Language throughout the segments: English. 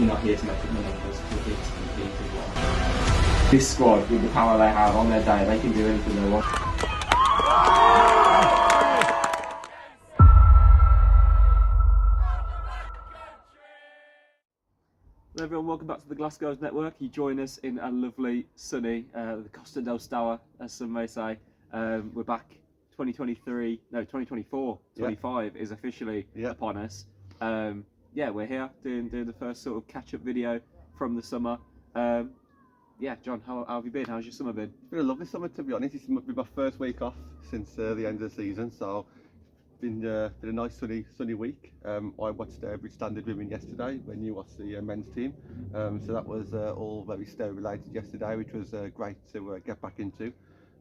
We're not here to make up the numbers, we're here to compete as well. This squad, with the power they have on their day, they can do anything they want. Hello everyone, welcome back to the Glassgirls network. You join us in a lovely, sunny, the Costa del Stour, as some may say. We're back 2024, 25 is officially upon us. We're here doing the first sort of catch-up video from the summer. John, how have you been? How's your summer been? It's been a lovely summer, to be honest. It's been my first week off since the end of the season, so been a nice sunny week. I watched Stourbridge Standard Women yesterday when you watched the men's team, so that was all very Stour related yesterday, which was great to get back into.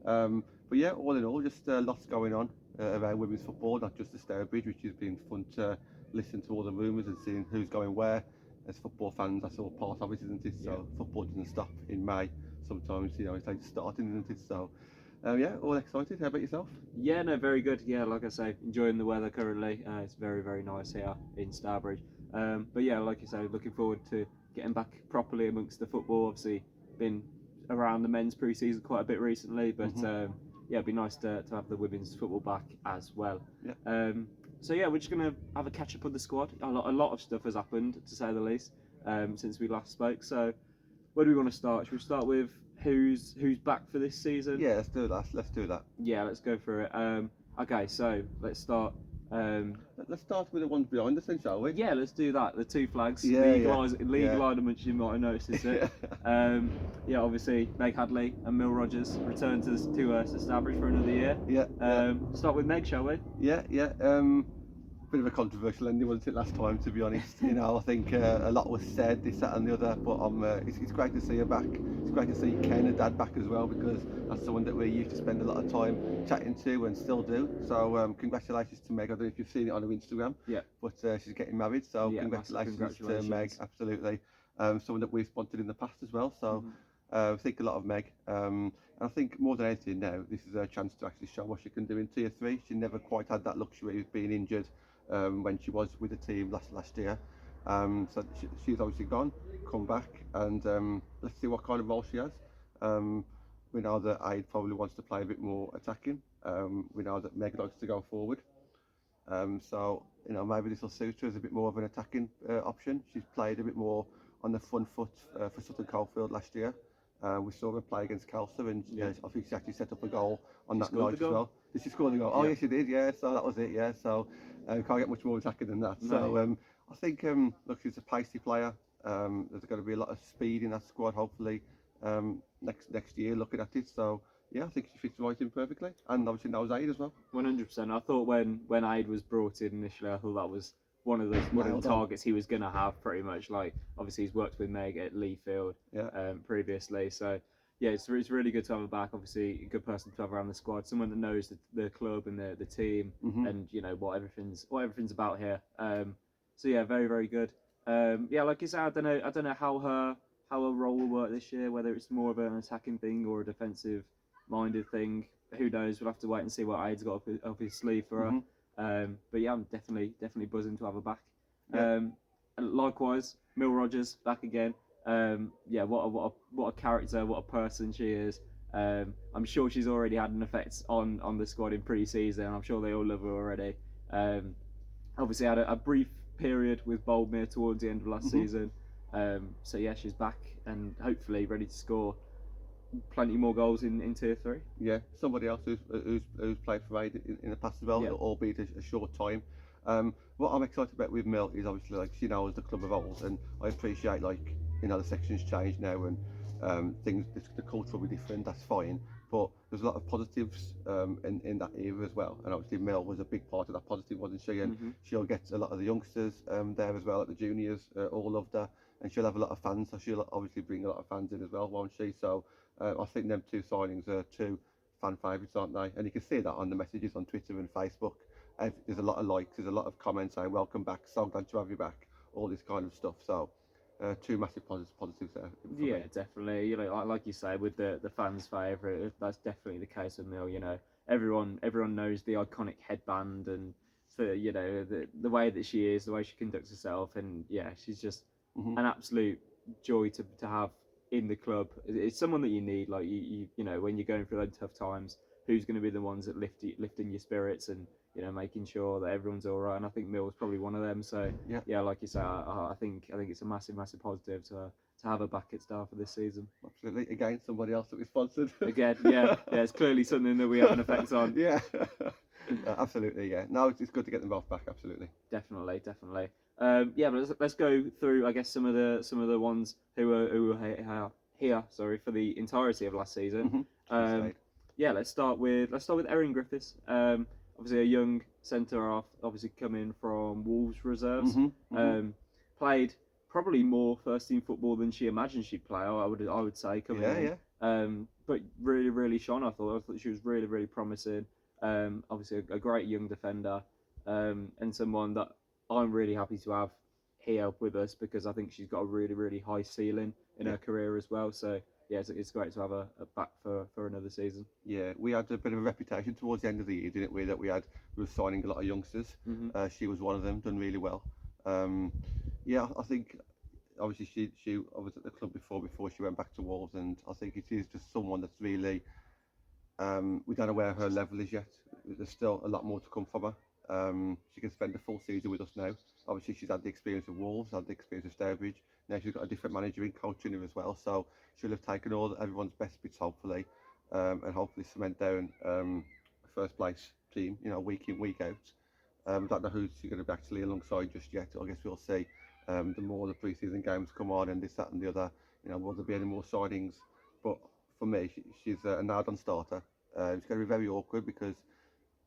But yeah, all in all, just lots going on around women's football, not just the Stourbridge, which has been fun to listen to all the rumours and seeing who's going where. As football fans, that's all part of it, isn't it? So football doesn't stop in May. Sometimes, it's like starting, isn't it? So all excited. How about yourself? Yeah, no, very good. Yeah, like I say, enjoying the weather currently. It's very, very nice here in Stourbridge. But yeah, like you say, looking forward to getting back properly amongst the football. Obviously, been around the men's pre-season quite a bit recently, but it'd be nice to have the women's football back as well. Yeah. So yeah, we're just going to have a catch up with the squad. A lot of stuff has happened, to say the least, since we last spoke. So where do we want to start? Should we start with who's back for this season? Yeah, let's do that. Yeah, let's go for it. Okay, so let's start. Let's start with the ones behind us then, shall we? Yeah, let's do that. The two flags. Yeah, League alignment, you might have noticed it. Obviously, Meg Hadley and Mill Rogers return to Stourbridge for another year. Start with Meg, shall we? Yeah. Bit of a controversial ending, wasn't it, last time, to be honest? I think a lot was said, this, that and the other, but it's great to see her back. It's great to see Ken and Dad back as well, because that's someone that we used to spend a lot of time chatting to and still do. So congratulations to Meg. I don't know if you've seen it on her Instagram, but she's getting married, so congratulations to Meg, absolutely. Someone that we've sponsored in the past as well, so I think a lot of Meg. And I think more than anything now, this is her chance to actually show what she can do in Tier 3. She never quite had that luxury of being injured when she was with the team last year. So she's obviously come back, and let's see what kind of role she has. We know that Aid probably wants to play a bit more attacking. We know that Meg likes to go forward. So maybe this will suit her as a bit more of an attacking option. She's played a bit more on the front foot for Sutton Coldfield last year. We saw her play against Kelso, and I think she actually set up a goal on that night as well. Did she score the goal? Oh yes, she did. Yeah, so that was it. Yeah, so can't get much more attacking than that. No. So I think look, she's a pacey player. There's going to be a lot of speed in that squad, hopefully next year. Looking at it, so yeah, I think she fits right in perfectly, and obviously knows Aid as well. 100%. I thought when Aid was brought in initially, I thought that was one of the targets he was going to have, pretty much. Like, obviously he's worked with Meg at Leefield previously, so yeah, it's really good to have her back. Obviously, a good person to have around the squad, someone that knows the club and the team, and what everything's about here. So yeah, very, very good. Like you said, I don't know how her role will work this year, whether it's more of an attacking thing or a defensive minded thing. Who knows? We'll have to wait and see what Aid's got up his sleeve for her. But yeah, I'm definitely buzzing to have her back. And likewise, Mill Rogers back again. What a character, what a person she is. I'm sure she's already had an effect on the squad in pre-season. I'm sure they all love her already. Obviously had a brief period with Boldmere towards the end of last season. So yeah, she's back and hopefully ready to score plenty more goals in Tier 3. Yeah, somebody else who's played for Aid in the past as well, albeit a short time. What I'm excited about with Mill is obviously, like, she knows the club of old, and I appreciate, like, the section's changed now, and the culture will be different. That's fine, but there's a lot of positives in that era as well. And obviously Mill was a big part of that positive, wasn't she? And she'll get a lot of the youngsters there as well, like the juniors, all loved her, and she'll have a lot of fans. So she'll obviously bring a lot of fans in as well, won't she? So I think them two signings are two fan favourites, aren't they? And you can see that on the messages on Twitter and Facebook. There's a lot of likes, there's a lot of comments saying welcome back, so glad to have you back, all this kind of stuff. So two massive positives there. Yeah, definitely. Like you say, with the fans' favourite, that's definitely the case with Mill. Everyone knows the iconic headband and the way that she is, the way she conducts herself, and yeah, she's just an absolute joy to have in the club. It's someone that you need, like you know, when you're going through those tough times, who's going to be the ones that lifting your spirits and, you know, making sure that everyone's all right. And I think Mill's probably one of them. So yeah, like you say, I think it's a massive positive to have her back at Star for this season. Absolutely. Again, somebody else that we sponsored. Again, yeah, it's clearly something that we have an effect on. Yeah. Absolutely, yeah. No, it's good to get them both back. Absolutely. Definitely. Yeah, but let's go through, I guess, some of the ones who are here. Sorry, for the entirety of last season. Yeah, let's start with Erin Griffith. Obviously a young centre half, obviously coming from Wolves reserves. Played probably more first team football than she imagined she'd play. I would say coming in. But really shone. I thought she was really promising. Obviously a great young defender, and someone that I'm really happy to have here with us, because I think she's got a really high ceiling in her career as well. So yeah, it's great to have her back for another season. Yeah, we had a bit of a reputation towards the end of the year, didn't we? That we were signing a lot of youngsters. She was one of them, done really well. Yeah, I think obviously she was at the club before she went back to Wolves, and I think it is just someone that's really, we don't know where her level is yet. There's still a lot more to come from her. She can spend a full season with us now. Obviously she's had the experience of Wolves, had the experience of Stourbridge. Now she's got a different manager in coaching her as well, so she'll have taken everyone's best bits hopefully, and hopefully cement down a first place team, you know, week in, week out. Don't know who she's going to be actually alongside just yet. I guess we'll see. The more the pre-season games come on and this, that and the other, you know, will there be any more signings? But for me, she's a nailed-on starter. It's going to be very awkward because,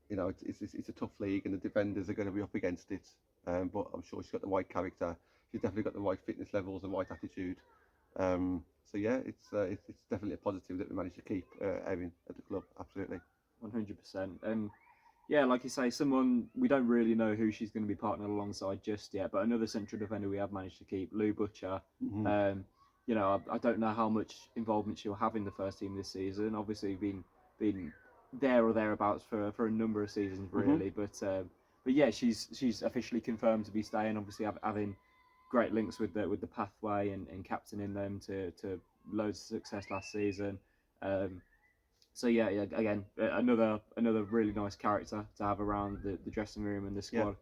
you know, it's a tough league and the defenders are going to be up against it. But I'm sure she's got the right character. She's definitely got the right fitness levels and right attitude. So yeah, it's definitely a positive that we managed to keep Erin at the club. Absolutely. 100%. And yeah, like you say, someone we don't really know who she's going to be partnered alongside just yet, but another central defender we have managed to keep, Lou Butcher. You know, I don't know how much involvement she'll have in the first team this season. Obviously, been there or thereabouts for a number of seasons really, but yeah, she's officially confirmed to be staying. Obviously, having great links with the pathway and captaining them to loads of success last season. So yeah, again, another really nice character to have around the dressing room and the squad.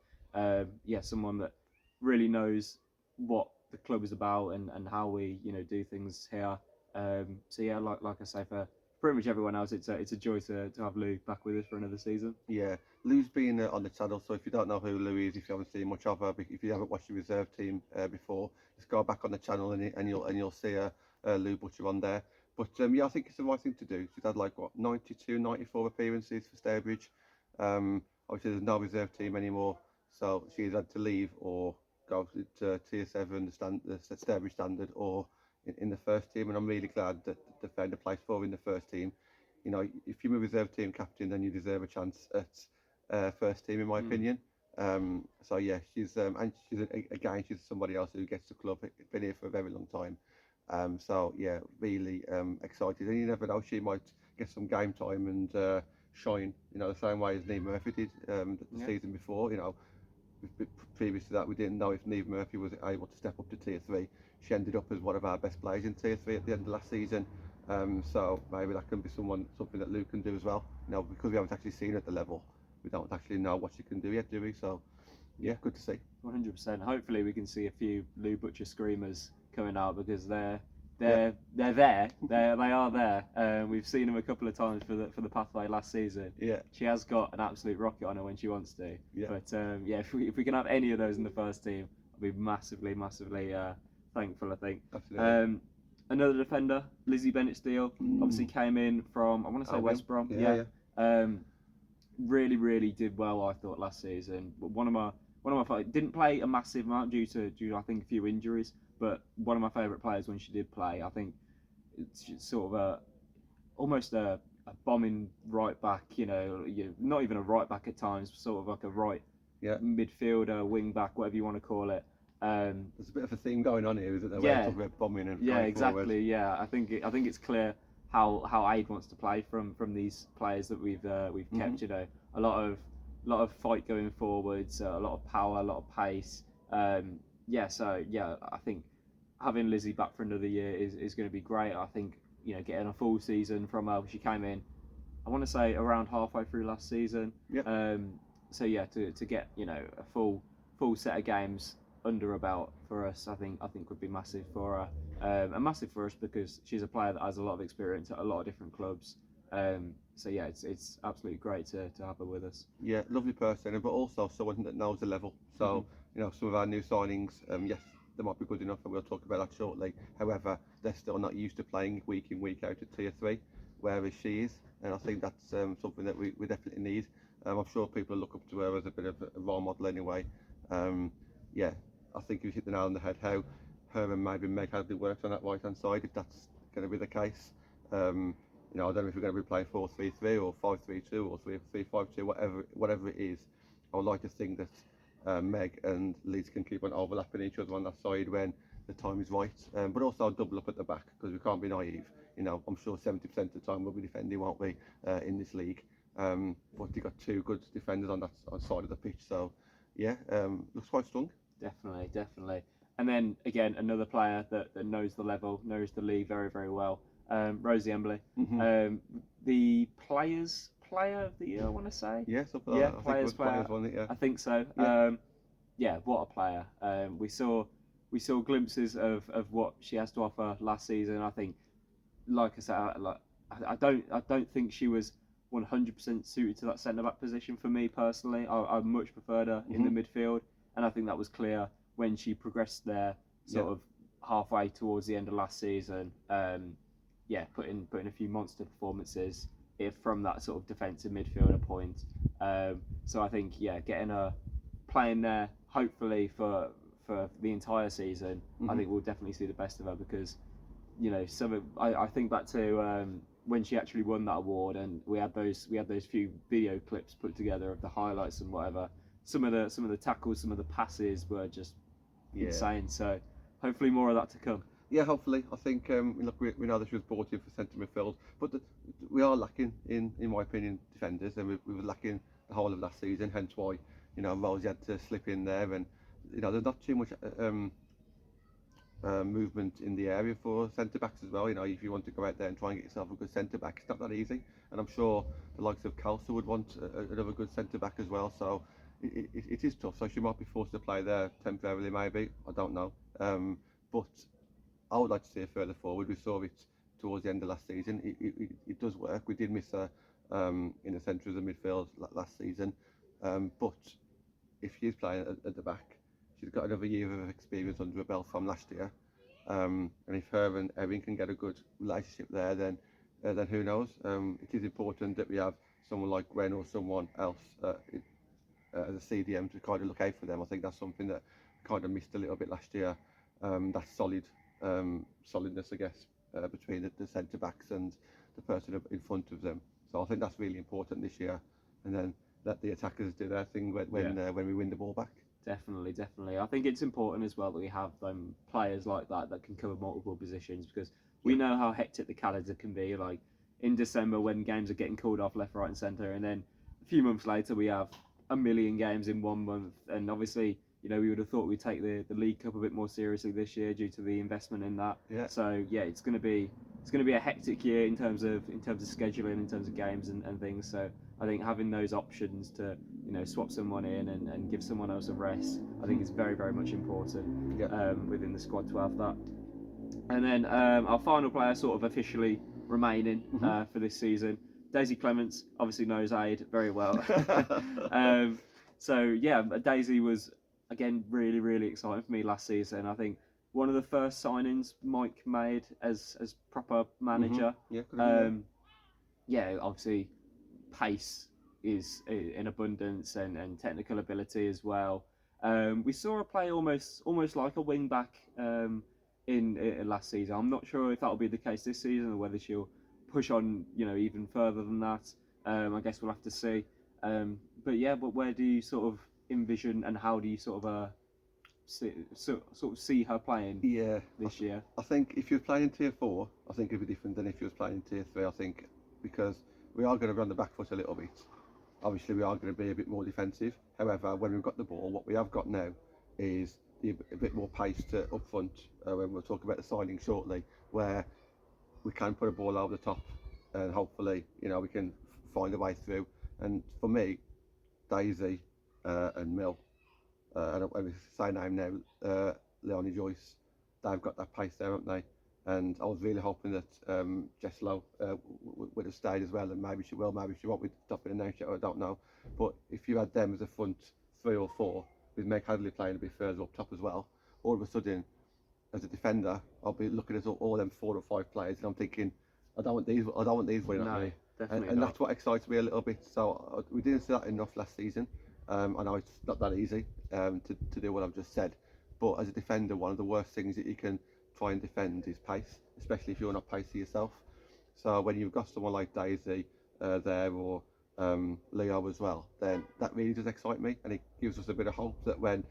Yeah, someone that really knows what the club is about and how we, you know, do things here. So yeah, like I say, for pretty much everyone else, it's a joy to have Lou back with us for another season. Yeah, Lou's been on the channel, so if you don't know who Lou is, if you haven't seen much of her, if you haven't watched the reserve team before, just go back on the channel and you'll see Lou Butcher on there. But yeah, I think it's the right thing to do. She's had like 92, 94 appearances for Stourbridge. Obviously there's no reserve team anymore, so she's had to leave or go to Tier 7, the Stourbridge standard, or in the first team. And I'm really glad that they found a place for her in the first team. You know, if you're a reserve team captain, then you deserve a chance at first team, in my opinion. So yeah, she's somebody else who gets the club. Been here for a very long time. So yeah, really excited. And you never know, she might get some game time and shine. You know, the same way as Niamh Murphy did the season before. You know, previous to that, we didn't know if Niamh Murphy was able to step up to Tier 3. She ended up as one of our best players in Tier 3 at the end of last season. So maybe that can be something that Lou can do as well. You know, because we haven't actually seen her at the level, we don't actually know what she can do yet, do we? So yeah, good to see. 100%. Hopefully we can see a few Lou Butcher screamers coming out, because they're there. They are there. We've seen them a couple of times for the pathway last season. Yeah. She has got an absolute rocket on her when she wants to. Yeah. But yeah, if we can have any of those in the first team, I'll be massively thankful, I think. Absolutely. Another defender, Lizzie Bennett, obviously came in from, I want to say West Brom. Yeah. Really did well, I thought, last season. But one of my didn't play a massive amount due to I think a few injuries, but one of my favourite players when she did play. I think it's sort of almost a bombing right back, you know, not even a right back at times, sort of like a right midfielder, wing back, whatever you want to call it. There's a bit of a theme going on here, isn't there? Yeah. We're talking about bombing and exactly. Forward. Yeah, I think it's clear how Aid wants to play from these players that we've kept. You know, a lot of fight going forwards, a lot of power, a lot of pace. So yeah, I think having Lizzie back for another year is going to be great. I think, getting a full season from her. She came in, I want to say, around halfway through last season. Yeah. So yeah, to get a full set of games under her belt for us, I think would be massive for her, and massive for us because she's a player that has a lot of experience at a lot of different clubs. So yeah, it's absolutely great to have her with us. Yeah, lovely person, but also someone that knows the level. So some of our new signings, yes, they might be good enough, and we'll talk about that shortly. However, they're still not used to playing week in, week out at Tier 3, whereas she is, and I think that's something that we definitely need. I'm sure people look up to her as a bit of a role model anyway. Yeah, I think you hit the nail on the head how her and maybe Meg Hadley worked on that right hand side, if that's going to be the case. I don't know if we're going to be playing 4-3-3 or 5-3-2 or 3-5-2, whatever it is. I would like to think that Meg and Liz can keep on overlapping each other on that side when the time is right. But also I'll double up at the back because we can't be naive. I'm sure 70% of the time we'll be defending, won't we, in this league. But you've got two good defenders on that side of the pitch. So, yeah, looks quite strong. Definitely. And then, again, another player that knows the level, knows the league very, very well. Rosie Embley, the player of the year, I want to say. Yeah, players player. I think so. Yeah. What a player. We saw glimpses of what she has to offer last season. I think, like I said, I don't think she was 100% suited to that centre back position for me personally. I much preferred her in the midfield, and I think that was clear when she progressed there, sort of halfway towards the end of last season. Putting a few monster performances from that sort of defensive midfielder point. So I think getting her playing there, hopefully for the entire season, I think we'll definitely see the best of her because I think back to when she actually won that award, and we had those few video clips put together of the highlights and whatever. Some of the tackles, some of the passes were just insane. So hopefully more of that to come. Yeah, hopefully. I think we know that she was brought in for centre midfield, but we are lacking in my opinion, defenders, and we were lacking the whole of last season. Hence why Rosie had to slip in there, and there's not too much movement in the area for centre backs as well. If you want to go out there and try and get yourself a good centre back, it's not that easy. And I'm sure the likes of Kelso would want another good centre back as well. So it is tough. So she might be forced to play there temporarily, maybe. I don't know. But I would like to see her further forward. We saw it towards the end of last season. It does work. We did miss her in the centre of the midfield last season. But if she's playing at the back, she's got another year of experience under her belt from last year. And if her and Erin can get a good relationship there, then who knows? It is important that we have someone like Gwen or someone else as a CDM to kind of look out for them. I think that's something that kind of missed a little bit last year. That solidness, I guess, between the centre backs and the person in front of them. So I think that's really important this year. And then let the attackers do their thing when we win the ball back. Definitely. I think it's important as well that we have players like that can cover multiple positions because we know how hectic the calendar can be. Like in December when games are getting called off left, right, and centre, and then a few months later we have a million games in 1 month, and obviously. We would have thought we'd take the League Cup a bit more seriously this year due to the investment in that. Yeah. So it's going to be a hectic year in terms of scheduling, in terms of games and things. So I think having those options to swap someone in and give someone else a rest, I think is very, very much important within the squad to have that. And then our final player, sort of officially remaining for this season, Daisy Clements, obviously knows Aid very well. Daisy was. Again, really, really exciting for me last season. I think one of the first signings Mike made as proper manager. Obviously, pace is in abundance and technical ability as well. We saw her play almost like a wing back in last season. I'm not sure if that'll be the case this season or whether she'll push on even further than that. I guess we'll have to see. But where do you sort of envision and how do you sort of see her playing this year? I think if you're playing in Tier 4, I think it'd be different than if you was playing in Tier 3, I think, because we are going to be on the back foot a little bit. Obviously, we are going to be a bit more defensive. However, when we've got the ball, what we have got now is a bit more pace up front when we'll talk about the signing shortly, where we can put a ball over the top and hopefully, we can find a way through. And for me, Daisy and Mill, I don't know if it's the same name now, Leonie Joyce, they've got that pace there, haven't they? And I was really hoping that Jeslo would have stayed as well, and maybe she will, maybe she won't. With top in the name, I don't know. But if you had them as a front 3 or 4, with Meg Hadley playing a bit further up top as well, all of a sudden, as a defender, I'll be looking at all them 4 or 5 players, and I'm thinking, I don't want these winning at me. And that's what excites me a little bit. So we didn't see that enough last season. I know it's not that easy to do what I've just said, but as a defender, one of the worst things that you can try and defend is pace, especially if you're not pacey yourself. So when you've got someone like Daisy there, or Leo as well, then that really does excite me, and it gives us a bit of hope that when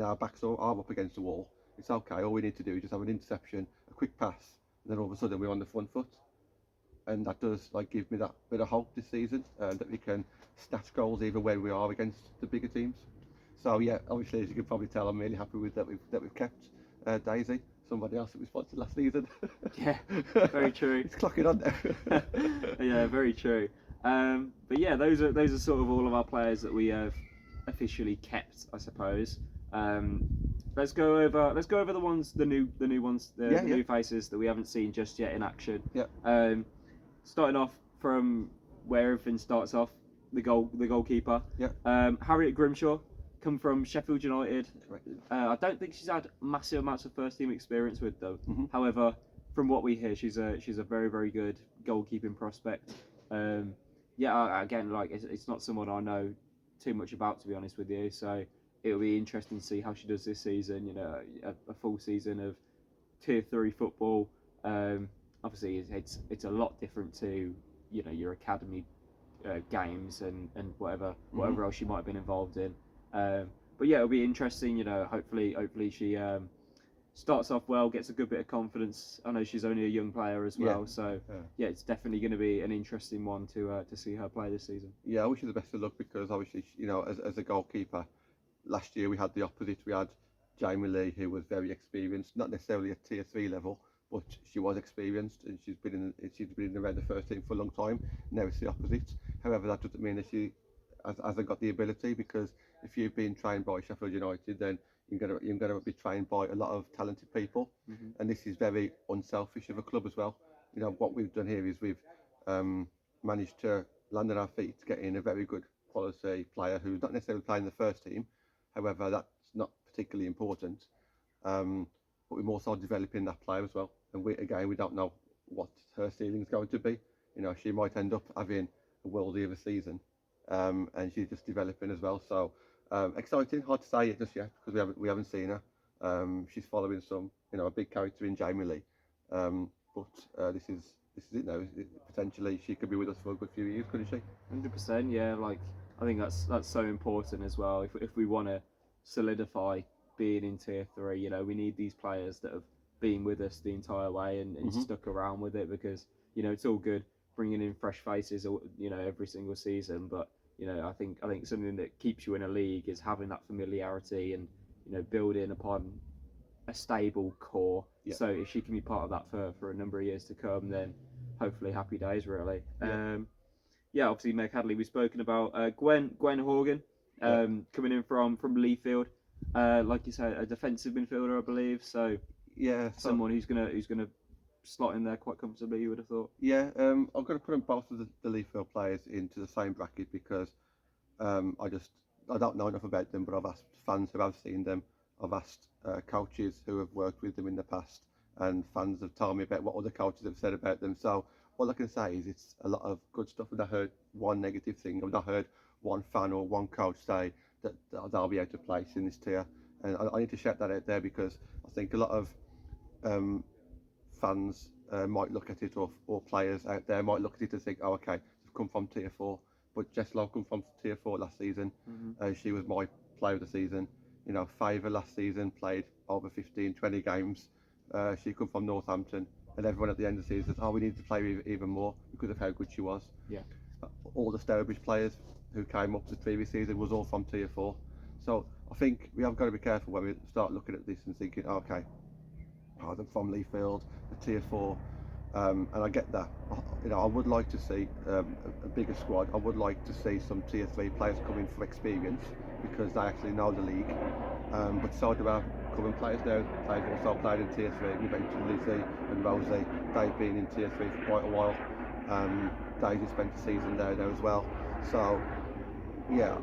our backs are up against the wall, it's okay. All we need to do is just have an interception, a quick pass, and then all of a sudden we're on the front foot. And that does give me that bit of hope this season, that we can snatch goals even when we are against the bigger teams. So yeah, obviously, as you can probably tell, I'm really happy with that we've kept Daisy, somebody else that we spotted last season. Yeah, very true. It's clocking on there. Yeah, very true. But yeah, those are sort of all of our players that we have officially kept, I suppose. Let's go over the new ones, the new faces that we haven't seen just yet in action. Yeah. Starting off from where everything starts off, the goalkeeper. Yeah. Harriet Grimshaw, come from Sheffield United. Correct. I don't think she's had massive amounts of first team experience with them. Mm-hmm. However, from what we hear, she's a very, very good goalkeeping prospect. Again, it's not someone I know too much about, to be honest with you. So it'll be interesting to see how she does this season. A full season of Tier 3 football. Obviously, it's a lot different to your academy games and whatever else you might have been involved in. But yeah, it'll be interesting. Hopefully she starts off well, gets a good bit of confidence. I know she's only a young player as well, so yeah, it's definitely going to be an interesting one to see her play this season. Yeah, I wish her the best of luck, because obviously, as a goalkeeper, last year we had the opposite. We had Jame Lee, who was very experienced, not necessarily at Tier 3 level, but she was experienced, and she's been around the first team for a long time. Now it's the opposite. However, that doesn't mean that she hasn't got the ability, because if you've been trained by Sheffield United, then you're going to be trained by a lot of talented people. Mm-hmm. And this is very unselfish of a club as well. What we've done here is we've managed to land on our feet, to get in a very good quality player who's not necessarily playing the first team. However, that's not particularly important. But we're also developing that player as well. And we don't know what her ceiling is going to be. She might end up having a worldie of a season, and she's just developing as well. So exciting, hard to say it just yet, because we haven't seen her. She's following a big character in Jame Lee. But this is it now. Potentially, she could be with us for a good few years, couldn't she? 100%, yeah. I think that's so important as well. If we want to solidify being in Tier 3, we need these players that have been with us the entire way and Mm-hmm. stuck around with it, because it's all good bringing in fresh faces every single season, but I think something that keeps you in a league is having that familiarity and building upon a stable core. Yeah. So if she can be part of that for a number of years to come, then hopefully happy days, really. Yeah. Obviously Meg Hadley we've spoken about. Gwen Hogan coming in from Leefield, like you said, a defensive midfielder, I believe. So yeah, someone who's gonna slot in there quite comfortably, you would have thought. Yeah, I'm going to put both of the Leafield players into the same bracket, because I don't know enough about them, but I've asked fans who have seen them, I've asked coaches who have worked with them in the past, and fans have told me about what other coaches have said about them. So all I can say is it's a lot of good stuff, and I heard one negative thing. I've not heard one fan or one coach say that they'll be out of place in this tier, and I need to shout that out there, because I think a lot of fans might look at it, or players out there might look at it and think, oh, okay, they've come from Tier 4. But Jess Lowe come from Tier 4 last season. Mm-hmm. She was my player of the season. Favour last season played over 15, 20 games. She come from Northampton, and everyone at the end of the season says, oh, we need to play even more because of how good she was. Yeah. All the Stourbridge players who came up the previous season was all from Tier 4. So I think we have got to be careful when we start looking at this and thinking, okay, they're from Leafield, the tier 4, and I get that. I would like to see a bigger squad. I would like to see some tier 3 players come in for experience because they actually know the league. But so do our current players now. They've also played in tier 3. We mentioned Lizzie and Rosie. They've been in tier 3 for quite a while. Daisy spent the season there now as well. So yeah,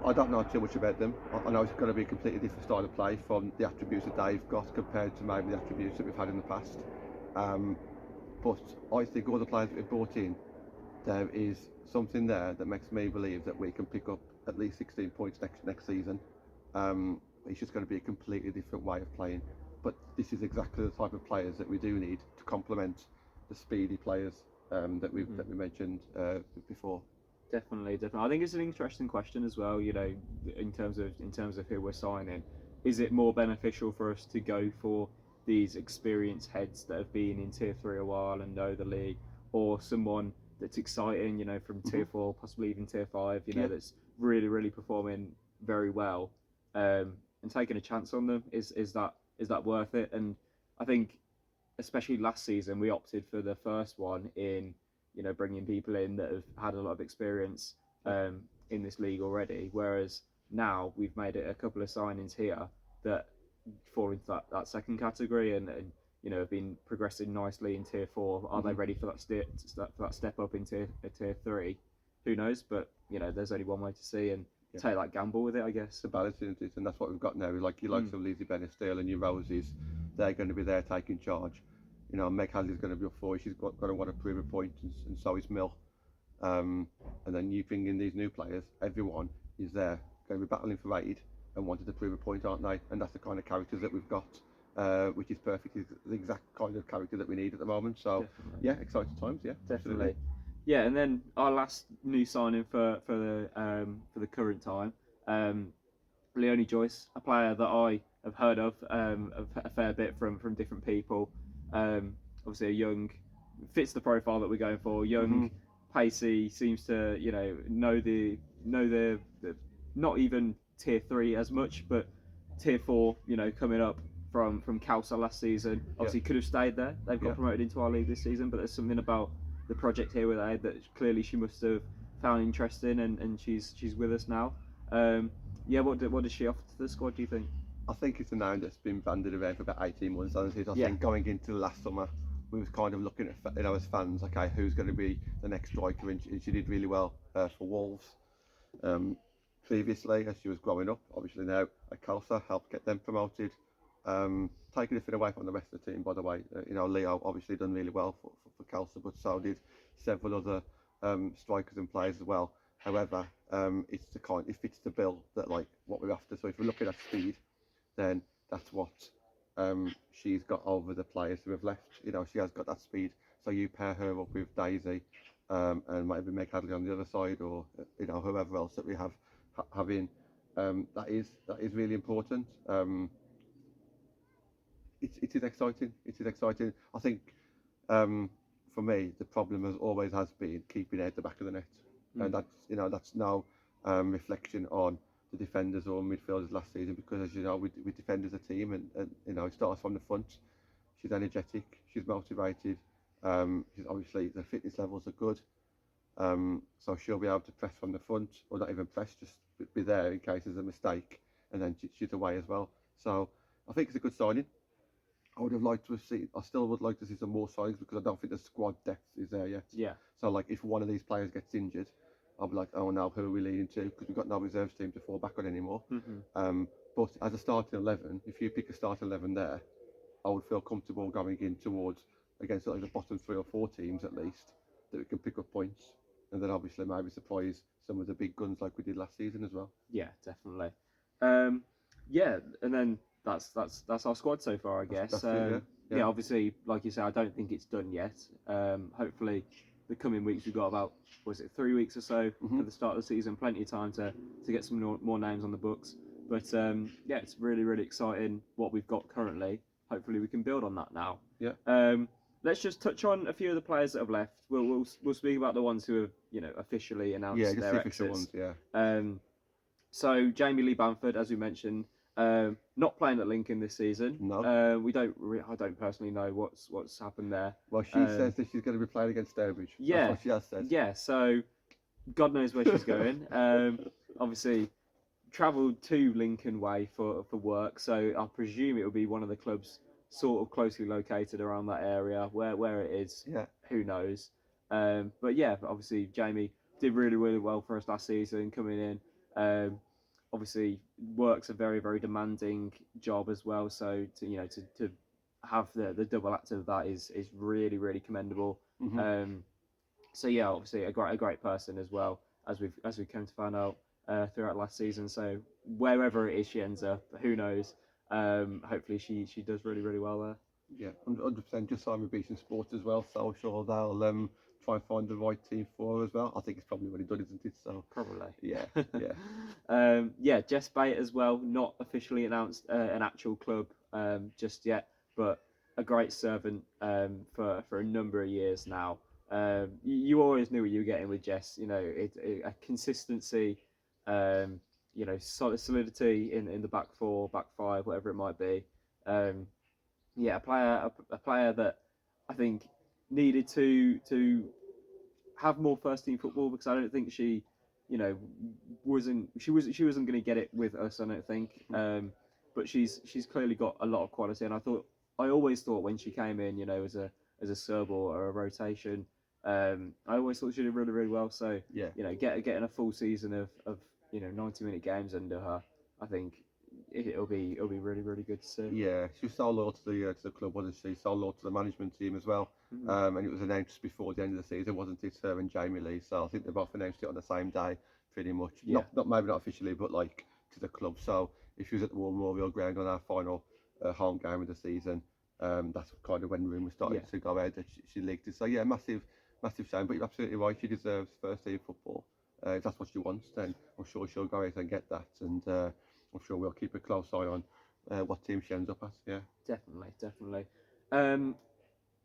I don't know too much about them. I know it's going to be a completely different style of play from the attributes that they've got compared to maybe the attributes that we've had in the past. But I think all the players that we've brought in, there is something there that makes me believe that we can pick up at least 16 points next season. It's just going to be a completely different way of playing. But this is exactly the type of players that we do need to complement the speedy players that we mentioned before. Definitely. I think it's an interesting question as well. In terms of who we're signing, is it more beneficial for us to go for these experienced heads that have been in tier 3 a while and know the league, or someone that's exciting, from tier 4, possibly even tier 5, that's really, really performing very well, and taking a chance on them? Is that worth it? And I think, especially last season, we opted for the first one in, bringing people in that have had a lot of experience in this league already, whereas now we've made it a couple of signings here that fall into that second category and have been progressing nicely in tier 4. Are they ready for that step up into tier 3? Who knows? But there's only one way to see, and take that gamble with it, I guess. The balance, isn't it? And that's what we've got now. Like your likes of Lizzie, Bennett, and your Roses, they're going to be there taking charge. Meg Hadley's going to be up for it. She's got to want to prove a point, and so is Mill. And then you bring in these new players. Everyone is there, going to be battling for aid and wanted to prove a point, aren't they? And that's the kind of characters that we've got, which is perfect. It's the exact kind of character that we need at the moment. So definitely. Yeah, exciting times. Yeah, definitely. Absolutely. Yeah, and then our last new signing for the current time, Leonie Joyce, a player that I have heard of a fair bit from different people. Obviously, a young, fits the profile that we're going for. Young, pacey, seems to know the not even tier 3 as much, but tier 4. Coming up from Khalsa last season. Obviously, could have stayed there. They've got promoted into our league this season, but there's something about the project here with Ed that clearly she must have found interesting, and she's with us now. What does she offer to the squad, do you think? I think it's a name that's been bandied around for about 18 months. I think going into last summer, we was kind of looking at, as fans, okay, who's going to be the next striker, and she did really well for Wolves. Previously, as she was growing up, obviously now at Khalsa, helped get them promoted. Taking a bit away from the rest of the team, by the way. Leo obviously done really well for Khalsa, but so did several other strikers and players as well. However, it fits the bill that like what we're after. So if we're looking at speed, then that's what she's got over the players who have left. She has got that speed. So you pair her up with Daisy and maybe Meg Hadley on the other side, or whoever else that we have in. That is really important. It is exciting. It is exciting. I think for me the problem always has been keeping it at the back of the net, and that's no reflection on the defenders or midfielders last season, because as we defend as a team, and it starts from the front. She's energetic. She's motivated. She's obviously the fitness levels are good. So she'll be able to press from the front, or not even press, just be there in case there's a mistake, and then she's away as well. So I think it's a good signing. I would have liked to have seen. I still would like to see some more signings, because I don't think the squad depth is there yet. Yeah. So like, if one of these players gets injured, I'll be like, oh no, who are we leading to? Because we've got no reserves team to fall back on anymore. But as a starting 11, if you pick a starting 11 there, I would feel comfortable going in towards against like the bottom 3 or 4 teams at least, that we can pick up points, and then obviously maybe surprise some of the big guns like we did last season as well. Yeah, definitely. And then that's our squad so far, I guess. That's it, yeah, obviously, like you say, I don't think it's done yet. Hopefully, the coming weeks, we've got about 3 weeks or so for the start of the season. Plenty of time to get some more names on the books. But it's really, really exciting what we've got currently. Hopefully, we can build on that now. Yeah. Let's just touch on a few of the players that have left. We'll speak about the ones who have officially announced their exits. Official ones. Yeah. So Jame Leebanford, as we mentioned, not playing at Lincoln this season. No. I don't personally know what's happened there. Well, she says that she's going to be playing against Stourbridge. Yeah, that's what she has said. Yeah. So God knows where she's going. Obviously, travelled to Lincoln Way for work, so I presume it will be one of the clubs sort of closely located around that area. Where it is, who knows? But yeah, obviously Jamie did really well for us last season coming in. Obviously works a very demanding job as well. So to have the double act of that is really commendable. Mm-hmm. So yeah, obviously a great person as well, as we come to find out throughout last season. So wherever it is she ends up, who knows? Hopefully she does really well there. Yeah, 100%. Just signed with Beeson Sports as well, so I'm sure they'll try and find the right team for her as well. I think it's probably already done, isn't it? So probably. Yeah. Yeah, Jess Bate as well. Not officially announced an actual club just yet, but a great servant for a number of years now. You always knew what you were getting with Jess. A consistency, solidity in the back four, back five, whatever it might be. Yeah, a player that I think needed to have more first team football, because I don't think she wasn't going to get it with us. I don't think, but she's clearly got a lot of quality, and I always thought when she came in, as a sub or a rotation, I always thought she did really well. So yeah, getting a full season of 90-minute games under her, I think it'll be really good to see. Yeah, she was so loyal to the club, wasn't she? So loyal to the management team as well. Mm-hmm. And it was announced before the end of the season, wasn't it? Her and Jame Lee. So I think they both announced it on the same day, pretty much. Yeah. Not maybe not officially, but like to the club. So if she was at the War Memorial Ground on our final home game of the season, that's kind of when rumours started to go out that she leaked it. So yeah, massive shame. But you're absolutely right. She deserves first team football. If that's what she wants, then I'm sure she'll go out and get that. And I'm sure we'll keep a close eye on what team she ends up at. Yeah, definitely.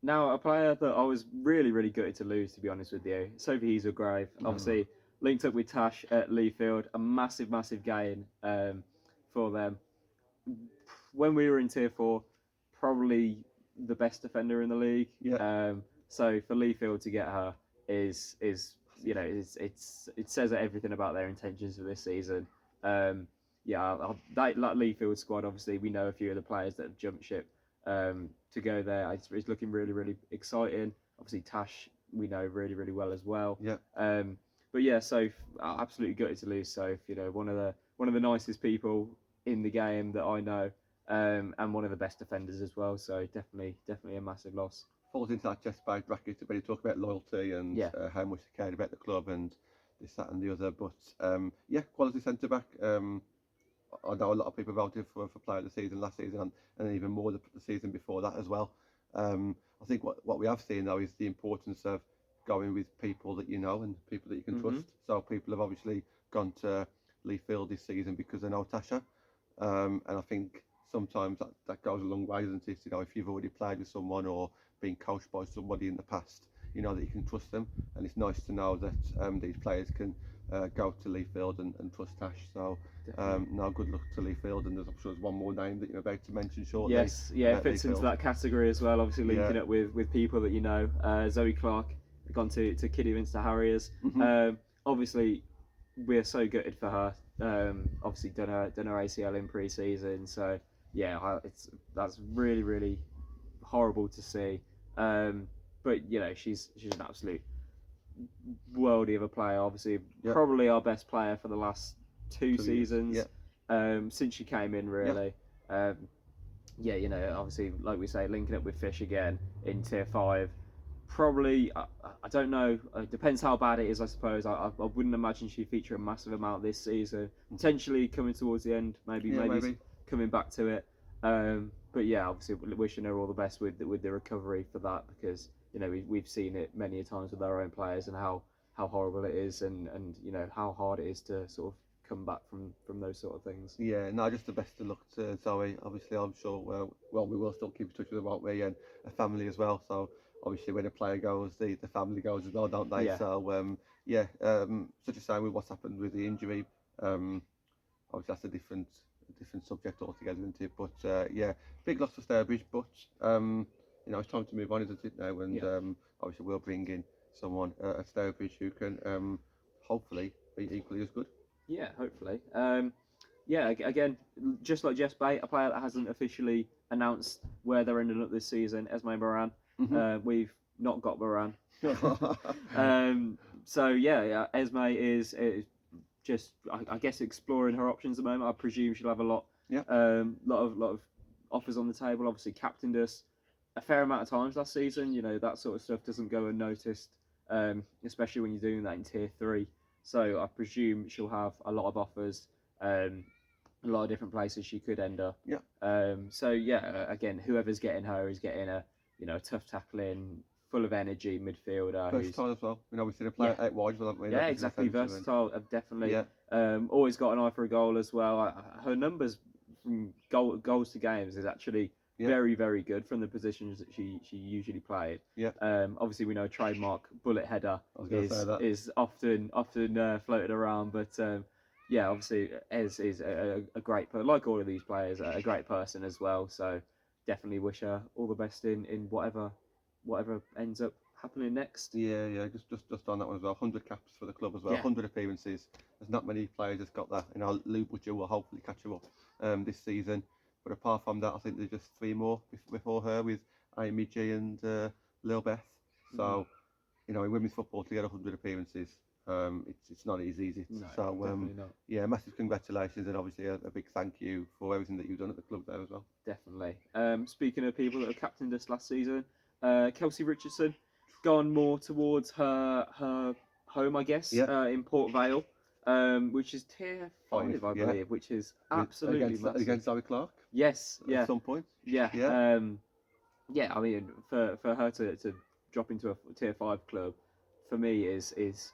Now a player that I was really gutted to lose, to be honest with you, Sophie Grave. Obviously linked up with Tash at Leefield, a massive gain for them. When we were in Tier 4, probably the best defender in the league. Yeah. So for Leefield to get her is it says everything about their intentions for this season. That Leefield squad, obviously we know a few of the players that have jumped ship to go there. It's looking really exciting. Obviously Tash we know really well as well. Yeah. But yeah, Soph, absolutely gutted to lose Soph. One of the nicest people in the game that I know, and one of the best defenders as well. So definitely a massive loss. Falls into that Jess Bate bracket when you talk about loyalty and how much they cared about the club and this, that, and the other. But quality centre back. I know a lot of people voted for player of the season last season and even more the season before that as well. I think what we have seen though is the importance of going with people that you know and people that you can trust. So people have obviously gone to Leefield this season because they know Tasha, and I think sometimes that goes a long way, doesn't it? If you've already played with someone or been coached by somebody in the past, you know that you can trust them, and it's nice to know that these players can go to Leefield and trust Tash. So now good luck to Leefield, and I'm sure there's one more name that you're about to mention shortly. Yes, it fits into that category as well. Obviously linking up with people that you know. Zoe Clark gone to Kidderminster Harriers. Obviously we're so gutted for her. Obviously done her ACL in pre-season, so that's really horrible to see. But she's an absolute worldie of a player. Obviously probably our best player for the last two seasons since she came in, really. Obviously like we say, linking up with Fish again in Tier 5. Probably, I don't know. It depends how bad it is, I suppose. I wouldn't imagine she'd feature a massive amount this season. Potentially coming towards the end, maybe coming back to it. But yeah, obviously wishing her all the best with the recovery for that, because we've seen it many a times with our own players and how horrible it is, and how hard it is to sort of come back from those sort of things. Yeah, no, just the best of luck to Zoe. Obviously, I'm sure we will still keep in touch with her, won't we? And a family as well. So obviously, when a player goes, the family goes as well, don't they? Yeah. So such a shame with what's happened with the injury. obviously that's a different subject altogether, isn't it? But yeah, big loss for Stourbridge, but it's time to move on, isn't it now? And obviously we'll bring in someone at Stourbridge who can hopefully be equally as good. Yeah, hopefully. Again, just like Jess Bay, a player that hasn't officially announced where they're ending up this season, Esme Moran. We've not got Moran. So Esme is just, I guess, exploring her options at the moment. I presume she'll have a lot of offers on the table. Obviously, captained us a fair amount of times last season. That sort of stuff doesn't go unnoticed, especially when you're doing that in Tier 3. So I presume she'll have a lot of offers, a lot of different places she could end up. Again, whoever's getting her is getting a tough tackling, full of energy midfielder. Versatile as well. We've seen a player out wide, haven't we? Yeah, exactly. Versatile, definitely. Yeah. Always got an eye for a goal as well. Her numbers from goals to games is actually very, very good from the positions that she usually played. Yeah. Obviously, we know trademark bullet header is often floated around, but obviously Ez is a great person, like all of these players, a great person as well. So definitely wish her all the best in whatever ends up happening next. Yeah. Just on that one as well. 100 caps for the club as well. 100 appearances. There's not many players that's got that. Lou Butcher will hopefully catch her up this season. But apart from that, I think there's just 3 more before her with Amy G and Lil Beth. So, in women's football to get 100 appearances, it's not easy, is it? No, so, definitely not. Yeah, massive congratulations and obviously a big thank you for everything that you've done at the club there as well. Definitely. Speaking of people that have captained us last season, Kelsey Richardson, gone more towards her home, I guess, in Port Vale. Which is Tier 5, I believe, which is absolutely massive. Against Zoe Clark? Yes, At some point? Yeah. I mean, for her to drop into a Tier 5 club, for me, is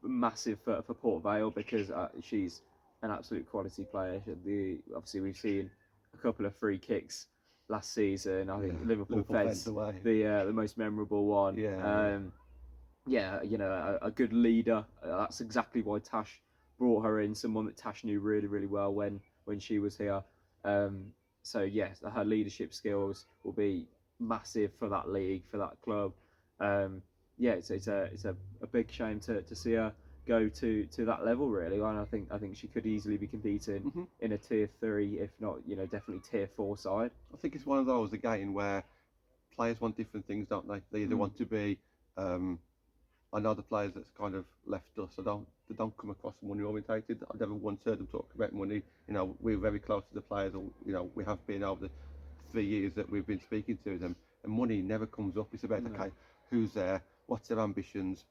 massive for Port Vale because she's an absolute quality player. Obviously, we've seen a couple of free kicks last season. I think Liverpool feds the most memorable one. A good leader. That's exactly why Tash brought her in, someone that Tash knew really, really well when she was here. So yes, her leadership skills will be massive for that league, for that club. It's a big shame to see her go to that level really, and I think she could easily be competing in a Tier 3, if not definitely Tier 4 side. I think it's one of those again where players want different things, don't they? They either want to be I know the players that's kind of left us, they don't come across money orientated. I've never once heard them talk about money. We're very close to the players, we have been over the 3 years that we've been speaking to them, and money never comes up. It's about okay, who's there, what's their ambitions,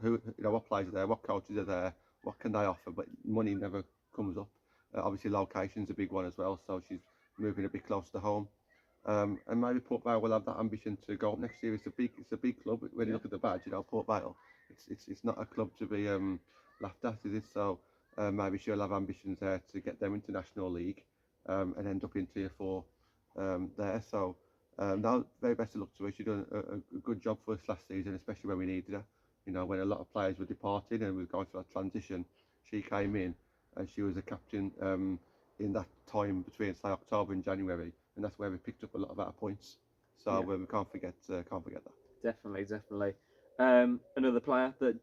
who what players are there, what coaches are there, what can they offer, but money never comes up. Obviously location's a big one as well, so she's moving a bit closer to home. And maybe Port Vale will have that ambition to go up next year. It's a big club. When you look at the badge, Port Vale, it's not a club to be laughed at, is it? So maybe she'll have ambitions there to get them into National League and end up in Tier 4 there. So now, very best of luck to her. She's done a good job for us last season, especially when we needed her. When a lot of players were departing and we were going through that transition, she came in and she was a captain in that time between, say, October and January. And that's where we picked up a lot of our points. So we can't forget that. Definitely. Another player that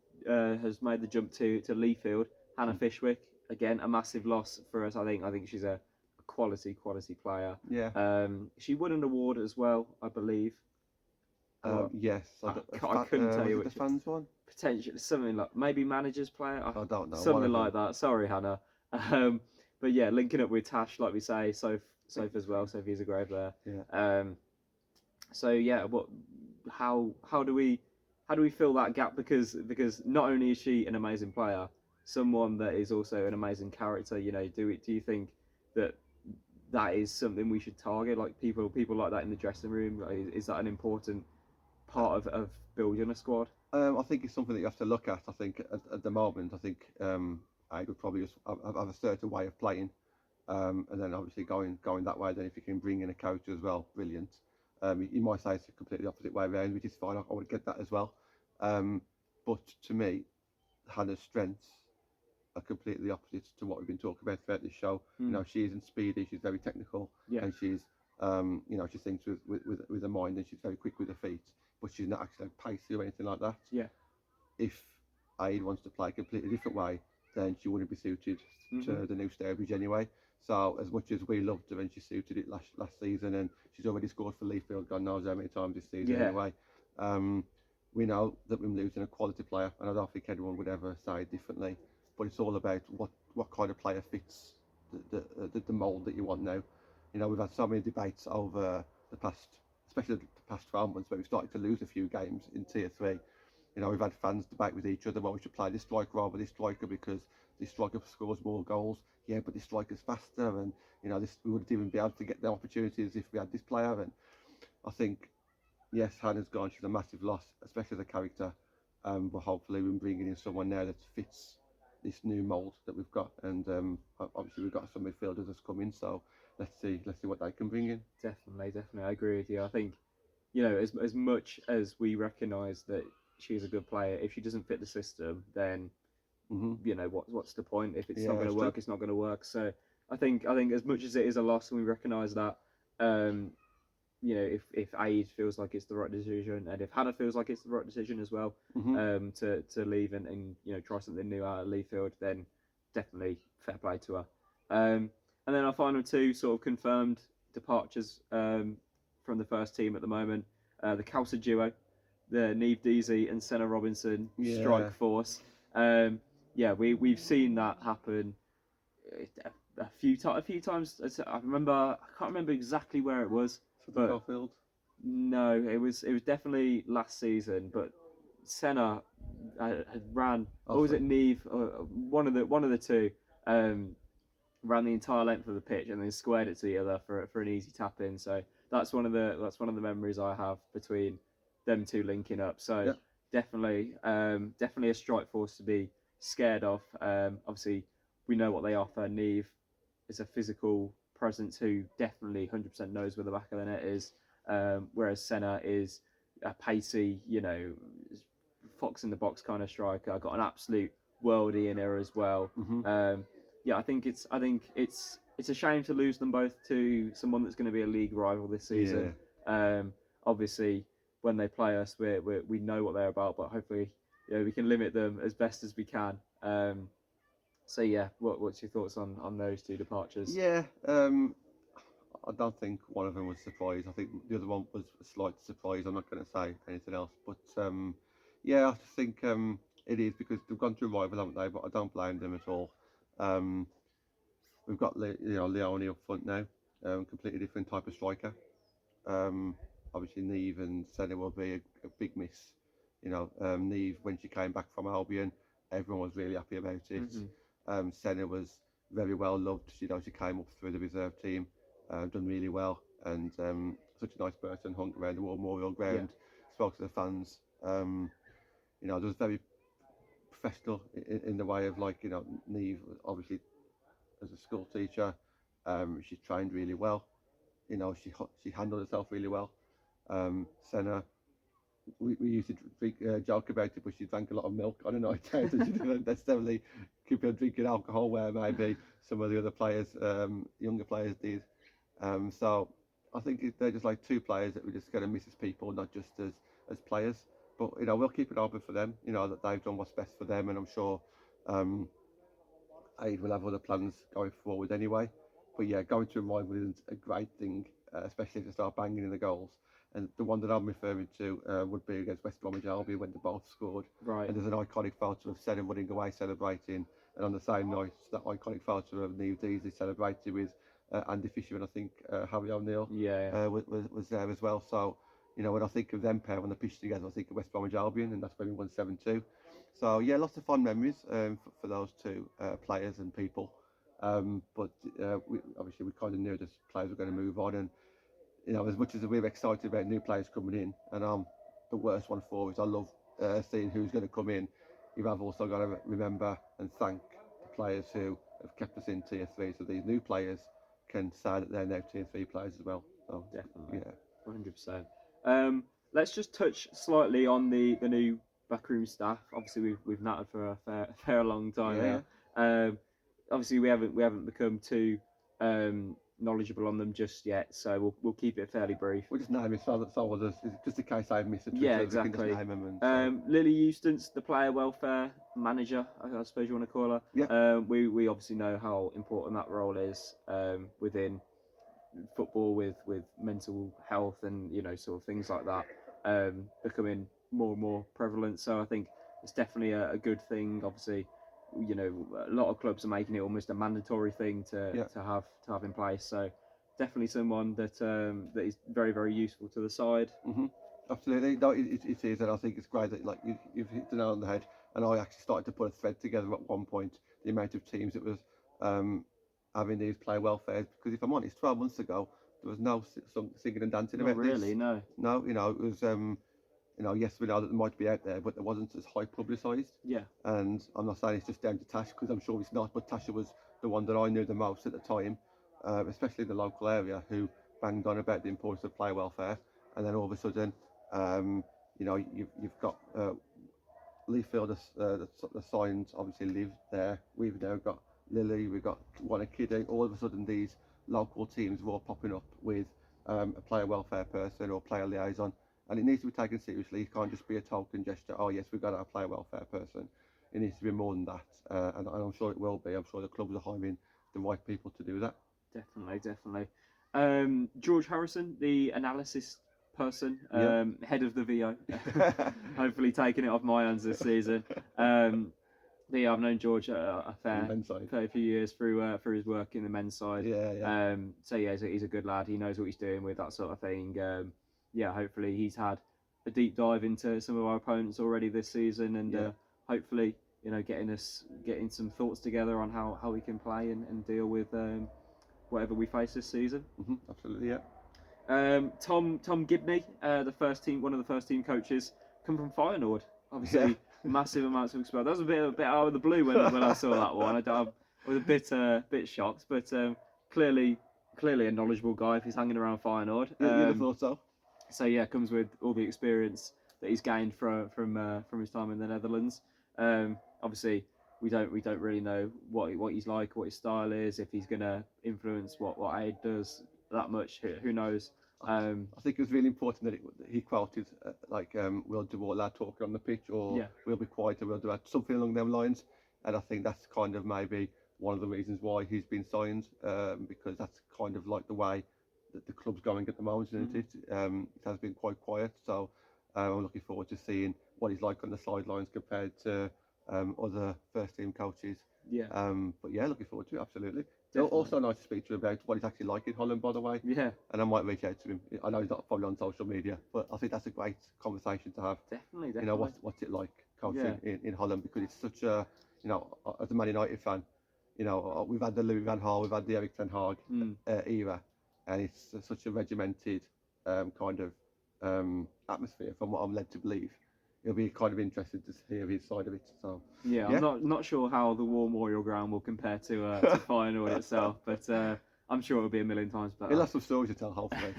has made the jump to Leefield, Hannah Fishwick. Again, a massive loss for us. I think she's a quality player. Yeah. She won an award as well, I believe. Yes. I couldn't tell you which. The fans one? Potentially something like maybe manager's player. I don't know. Something like that. Sorry, Hannah. But yeah, linking up with Tash, like we say, Soph as well. Sophie's a grave there. Yeah. How do we fill that gap? Because not only is she an amazing player, someone that is also an amazing character. Do you think that is something we should target? Like people like that in the dressing room. Like, is that an important part of building a squad? I think it's something that you have to look at. I think at the moment, I would probably just have a certain way of playing. And then obviously going that way, then if you can bring in a coach as well, brilliant. You might say it's a completely opposite way around, which is fine. I would get that as well. But to me, Hannah's strengths are completely opposite to what we've been talking about throughout this show. You know, she isn't speedy, she's very technical, and she's, you know, she thinks with her mind, and she's very quick with her feet, but she's not actually pacey or anything like that. Yeah. If Aid wants to play a completely different way, then she wouldn't be suited to the new Stourbridge anyway. So as much as we loved her and she suited it last season, and she's already scored for Leafield, God knows how many times this season anyway, we know that we're losing a quality player, and I don't think anyone would ever say it differently. But it's all about what kind of player fits the mould that you want now. You know, we've had so many debates over the past, especially the past 12 months, where we've started to lose a few games in Tier 3. You know, we've had fans debate with each other, well, we should play this striker over this striker because this striker scores more goals. Yeah, but this striker's faster, and, you know, we wouldn't even be able to get the opportunities if we had this player. And I think, yes, Hannah's gone, she's a massive loss, especially as a character. But hopefully we're bringing in someone now that fits this new mould that we've got. And obviously we've got some midfielders that's come in, so let's see what they can bring in. Definitely, I agree with you. I think, you know, as much as we recognise that she's a good player, if she doesn't fit the system, then you know, what's the point? If it's not going to work, it's not going to work. So I think as much as it is a loss, and we recognise that, you know, if Aid feels like it's the right decision, and if Hannah feels like it's the right decision as well, to leave and you know, try something new out of Leafield, then definitely fair play to her. And then our final two sort of confirmed departures from the first team at the moment, the Cowser duo, the Neve Deasy and Senna Robinson strike force. We've seen that happen a few times. I can't remember exactly where it was. But no, it was definitely last season. But Senna had ran. Or was it Neve? One of the two ran the entire length of the pitch and then squared it to the other for an easy tap in. So that's one of the memories I have between them two linking up. So definitely a strike force to be scared of. Obviously, we know what they offer. Neve is a physical presence who definitely 100% knows where the back of the net is, whereas Senna is a pacey, you know, fox in the box kind of striker. Got an absolute worldie in her as well. I think it's a shame to lose them both to someone that's going to be a league rival this season. Obviously, when they play us, we know what they're about, but hopefully, you know, we can limit them as best as we can. So yeah, what's your thoughts on those two departures? I don't think one of them was a surprise. I think the other one was a slight surprise. I'm not going to say anything else, but I think it is because they've gone through rival, haven't they? But I don't blame them at all. We've got Leonie up front now, completely different type of striker. Obviously, Neve and Senna will be a big miss. You know, Neve, when she came back from Albion, everyone was really happy about it. Senna was very well loved. You know, she came up through the reserve team, done really well, and such a nice person. Hung around the War Memorial Ground, spoke to the fans. You know, there was very professional in the way of, like, you know, Neve obviously as a school teacher, she trained really well. You know, she handled herself really well. Senna, we used to drink, joke about it, but she drank a lot of milk on a night out, and she didn't necessarily keep her drinking alcohol where maybe some of the other players, younger players, did. So I think they're just like two players that we're just going to miss as people, not just as players. But, you know, we'll keep it open for them. You know, that they've done what's best for them, and I'm sure Aid will have other plans going forward anyway. But yeah, going to a rival isn't a great thing, especially if they start banging in the goals. And the one that I'm referring to would be against West Bromwich Albion when they both scored. Right. And there's an iconic photo of Senna running away celebrating, and on the same night, that iconic photo of Neve Deasy celebrating with Andy Fisher and I think Harry O'Neill was there as well. So, you know, when I think of them pair, when they pitched together, I think of West Bromwich Albion, and that's when we won 7-2. So yeah, lots of fond memories for those two players and people. But obviously we kind of knew that players were going to move on, and, you know, as much as we're excited about new players coming in, and I'm the worst one for it, I love seeing who's going to come in. You have also got to remember and thank the players who have kept us in Tier 3, so these new players can say that they're now Tier 3 players as well. So, definitely, 100%. Let's just touch slightly on the new backroom staff. Obviously, we've nattered for a fair long time Obviously, we haven't become too knowledgeable on them just yet, so we'll keep it fairly brief. We'll just name it so others, just in case I miss a Twitter, Yeah, exactly. we can just name them. And so. Lily Eustace, the player welfare manager, I suppose you want to call her. Yeah. We obviously know how important that role is within football with mental health and sort of things like that becoming more and more prevalent. So I think it's definitely a good thing. Obviously, a lot of clubs are making it almost a mandatory thing to have in place. So definitely someone that is very, very useful to the side. Mm-hmm. Absolutely, no, it is, and I think it's great that you've hit the nail on the head. And I actually started to put a thread together at one point, the amount of teams that was having these player welfares. Because if I'm honest, 12 months ago there was no singing and dancing Not about really, this. No, it was yes, we know that it might be out there, but it wasn't as high publicised. Yeah. And I'm not saying it's just down to Tash, because I'm sure it's not, but Tasha was the one that I knew the most at the time, especially in the local area, who banged on about the importance of player welfare. And then all of a sudden, you've got Leafield the signs obviously live there. We've now got Lily, we've got Wanakiddy. All of a sudden, these local teams are all popping up with a player welfare person or player liaison, and it needs to be taken seriously. It can't just be a token gesture. Oh yes, we've got our player welfare person. It needs to be more than that, and I'm sure it will be. I'm sure the clubs are hiring the right people to do that. Definitely. George Harrison, the analysis person, head of the VO, hopefully taking it off my hands this season. I've known George a fair few years through his work in the men's side. So he's a good lad. He knows what he's doing with that sort of thing. Hopefully he's had a deep dive into some of our opponents already this season, and hopefully getting some thoughts together on how we can play and deal with whatever we face this season. Mm-hmm, absolutely, yeah. Tom Gibney, one of the first team coaches, come from Feyenoord. Obviously, massive amounts of experience. That was a bit out of the blue when I saw that one. I was a bit shocked, but clearly a knowledgeable guy if he's hanging around Feyenoord. You'd have thought so. So yeah, comes with all the experience that he's gained from his time in the Netherlands. Obviously, we don't really know what he's like, what his style is, if he's gonna influence what Aid does that much. Who knows? I think it was really important that he quoted we'll do all our talking on the pitch, or we'll be quiet, or we'll do something along them lines. And I think that's kind of maybe one of the reasons why he's been signed, because that's kind of like the way that the club's going at the moment, isn't it? It has been quite quiet, so I'm looking forward to seeing what he's like on the sidelines compared to other first team coaches. But yeah, looking forward to it, absolutely. Definitely. Also nice to speak to him about what he's actually like in Holland, by the way. Yeah. And I might reach out to him. I know he's not probably on social media, but I think that's a great conversation to have. Definitely. You know, what's it like coaching in Holland, because it's such a, as a Man United fan, we've had the Louis van Gaal, we've had the Erik ten Hag era, and it's such a regimented kind of atmosphere, from what I'm led to believe. It'll be kind of interesting to hear his side of it. So I'm not sure how the War Memorial Ground will compare to Feyenoord itself, but I'm sure it'll be a million times better. He'll have some stories to tell, hopefully.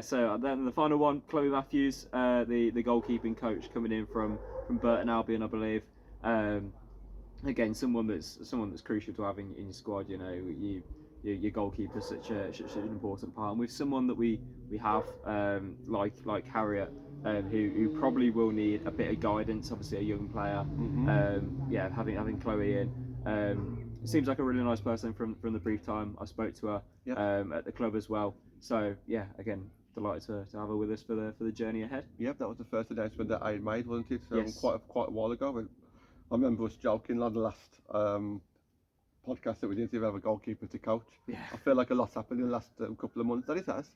So then the final one, Chloe Matthews, the goalkeeping coach, coming in from Burton Albion, I believe. Again, someone that's crucial to having in your squad. Your goalkeeper is such an important part, and with someone that we have like Harriet, who probably will need a bit of guidance. Obviously, a young player. Having Chloe in seems like a really nice person from the brief time I spoke to her at the club as well. So yeah, again, delighted to have her with us for the journey ahead. Yep, that was the first announcement that I made, wasn't it? Yes. Quite a while ago. And I remember us joking on the last podcast that we did to have a goalkeeper to coach. Yeah. I feel like a lot's happened in the last couple of months. That it has.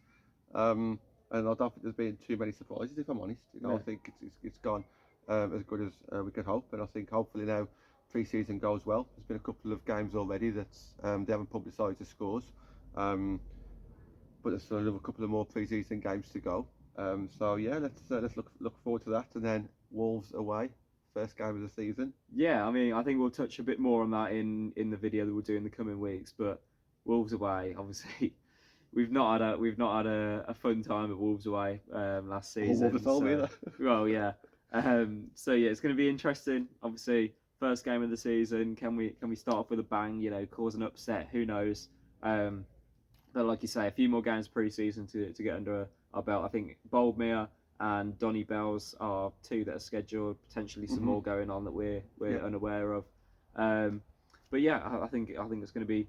And I don't think there's been too many surprises, if I'm honest. I think it's gone as good as we could hope, and I think hopefully now pre-season goes well. There's been a couple of games already that they haven't publicised the scores, but there's still a couple of more pre-season games to go. So yeah, let's look forward to that, and then Wolves away, first game of the season. Yeah, I mean, I think we'll touch a bit more on that in the video that we'll do in the coming weeks. But Wolves away, obviously. We've not had a fun time at Wolves away last season. Either. Well, yeah. So yeah, it's going to be interesting. Obviously, first game of the season. Can we start off with a bang? You know, cause an upset? Who knows? But like you say, a few more games pre-season to get under our belt. I think Boldmere and Donny Bells are two that are scheduled. Potentially some more going on that we're unaware of. But yeah, I think it's going to be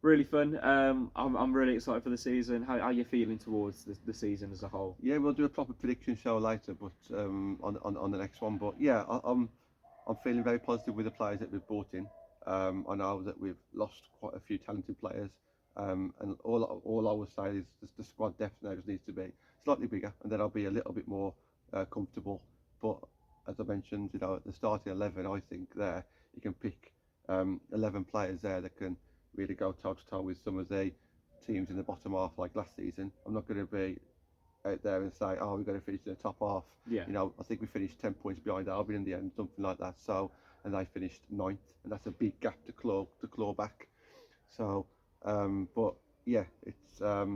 really fun. I'm really excited for the season. How are you feeling towards the season as a whole? Yeah, we'll do a proper prediction show later, but on the next one. But yeah, I'm feeling very positive with the players that we've brought in. I know that we've lost quite a few talented players, and all I would say is the squad depth now just needs to be slightly bigger, and then I'll be a little bit more comfortable. But as I mentioned, you know, at the starting 11, I think there you can pick 11 players there that can really go toe to toe with some of the teams in the bottom half like last season. I'm not going to be out there and say, oh, we're going to finish in the top half. Yeah. You know, I think we finished 10 points behind Albion in the end, something like that. So, and they finished 9th, and that's a big gap to claw back. So, but yeah, it's a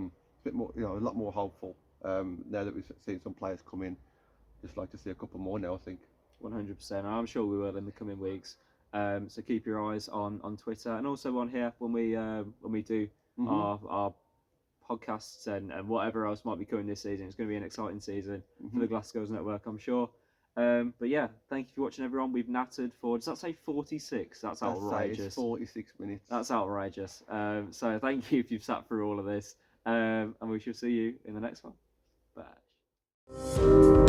bit more, you know, a lot more hopeful now that we've seen some players come in. Just like to see a couple more now, I think. 100%. I'm sure we will in the coming weeks. So keep your eyes on Twitter and also on here when we do our podcasts and whatever else might be coming this season. It's going to be an exciting season for the Glassgirls Network, I'm sure. But yeah, thank you for watching, everyone. We've nattered for, does that say 46? That's outrageous. It's 46 minutes. That's outrageous. So thank you if you've sat through all of this. And we shall see you in the next one. Bye.